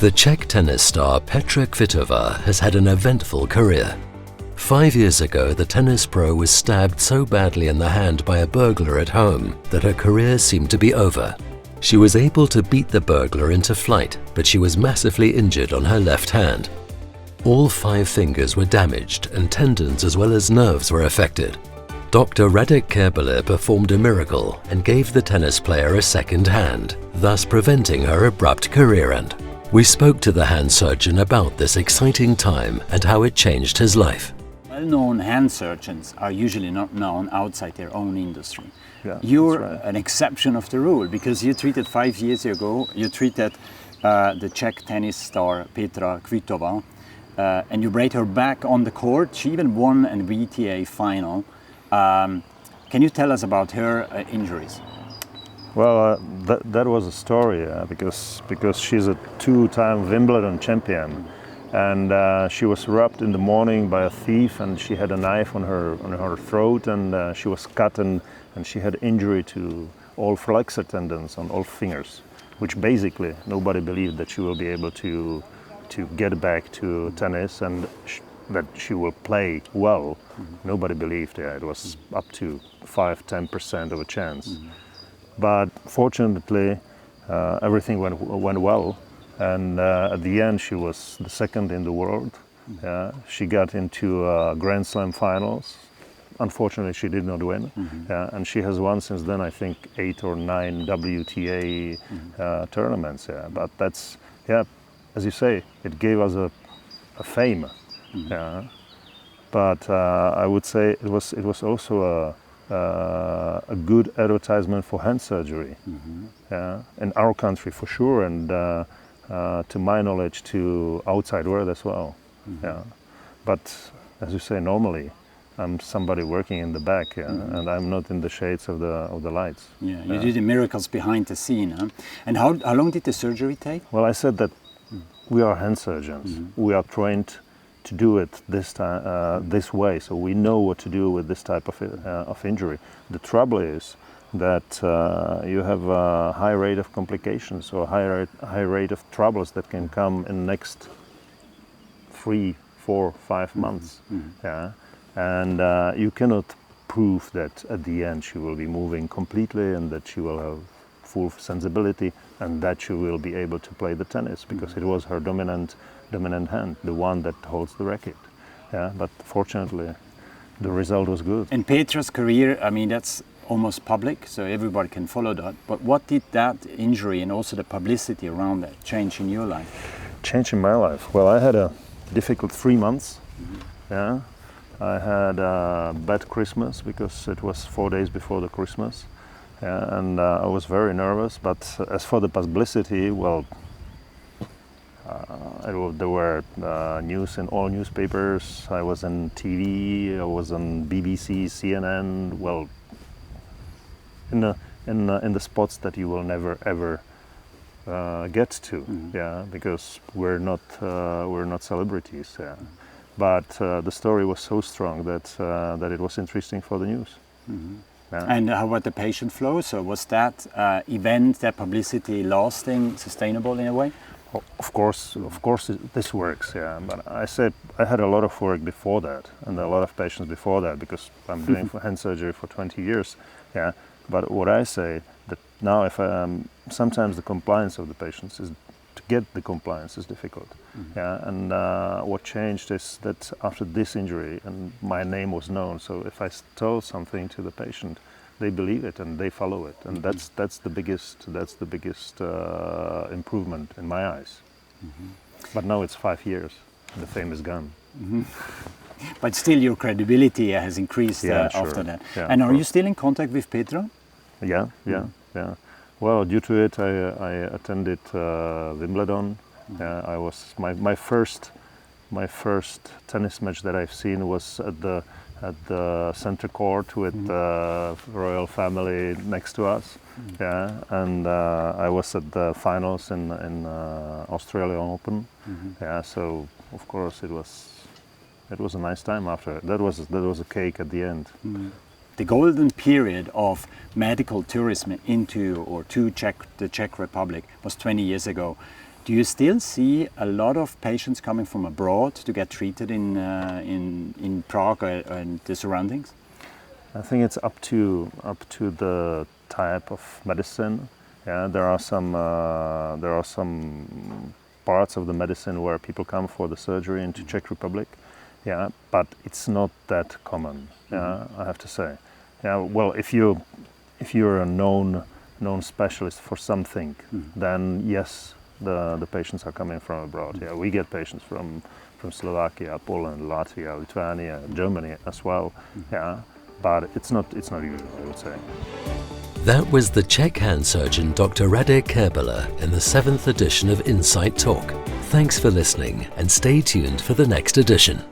The Czech tennis star Petra Kvitova has had an eventful career. 5 years ago, the tennis pro was stabbed so badly in the hand by a burglar at home that her career seemed to be over. She was able to beat the burglar into flight, but she was massively injured on her left hand. All 5 fingers were damaged and tendons as well as nerves were affected. Dr. Kebrle performed a miracle and gave the tennis player a second hand, thus preventing her abrupt career end. We spoke to the hand surgeon about this exciting time and how it changed his life. Well-known hand surgeons are usually not known outside their own industry. Yeah, You're that's right. an exception of the rule because you treated 5 years ago, you treated the Czech tennis star Petra Kvitova and you brought her back on the court. She even won a WTA final. Can you tell us about her injuries? Well, that was a story because she's a 2-time Wimbledon champion, and she was robbed in the morning by a thief, and she had a knife on her throat, and she was cut, and she had injury to all flexor tendons on all fingers, which basically nobody believed that she will be able to get back to tennis and that she will play well. Nobody believed it. It was up to 5-10% of a chance. But fortunately, everything went well, and at the end she was the second in the world. She got into Grand Slam finals. Unfortunately, she did not win, and she has won since then, I think, 8 or 9 WTA tournaments. But that's, as you say, it gave us a fame. But I would say it was also a good advertisement for hand surgery in our country for sure, and to my knowledge to outside world as well. But as you say, normally I'm somebody working in the back, and I'm not in the shades of the lights. Yeah, you did the miracles behind the scene. Huh? And how long did the surgery take? Well, I said that we are hand surgeons. We are trained to do it this way, so we know what to do with this type of injury. The trouble is that you have a high rate of complications or high rate of troubles that can come in the next 3, 4, 5 months. And you cannot prove that at the end she will be moving completely and that she will have full sensibility and that she will be able to play the tennis, because it was her dominant hand, the one that holds the racket. But fortunately, the result was good. In Petra's career, I mean, that's almost public, so everybody can follow that. But what did that injury and also the publicity around that change in your life? Change in my life? Well, I had a difficult 3 months. I had a bad Christmas because it was 4 days before the Christmas. And I was very nervous, but as for the publicity, well, there were news in all newspapers. I was on TV, I was on BBC, CNN. Well, in the spots that you will never ever get to, because we're not celebrities. But the story was so strong that it was interesting for the news. And how about the patient flow? So was that event, that publicity lasting, sustainable in a way? Of course, this works. But I said I had a lot of work before that, and a lot of patients before that, because I'm doing hand surgery for 20 years. But what I say that now, if sometimes the compliance of the patients is to get the compliance is difficult. And what changed is that after this injury, and my name was known, so if I told something to the patient, they believe it and they follow it, and that's the biggest improvement in my eyes. But now it's 5 years, and the fame is gone. But still, your credibility has increased after that. And are you still in contact with Petra? Yeah. Well, due to it, I attended Wimbledon. I was my first tennis match that I've seen was at the center court with the royal family next to us. And I was at the finals in Australian Open. So of course it was a nice time after. That was a cake at the end. The golden period of medical tourism into or to the Czech Republic was 20 years ago. Do you still see a lot of patients coming from abroad to get treated in Prague and the surroundings? I think it's up to the type of medicine. Yeah, there are some parts of the medicine where people come for the surgery into Czech Republic. Yeah, but it's not that common. Yeah, I have to say. Yeah, well, if you're a known specialist for something, then yes, the patients are coming from abroad. Yeah, we get patients from Slovakia, Poland, Latvia, Lithuania, Germany as well. Yeah, but it's not usual, I would say. That was the Czech hand surgeon Dr. Radek Kebrle in the 7th edition of InsightTalk. Thanks for listening and stay tuned for the next edition.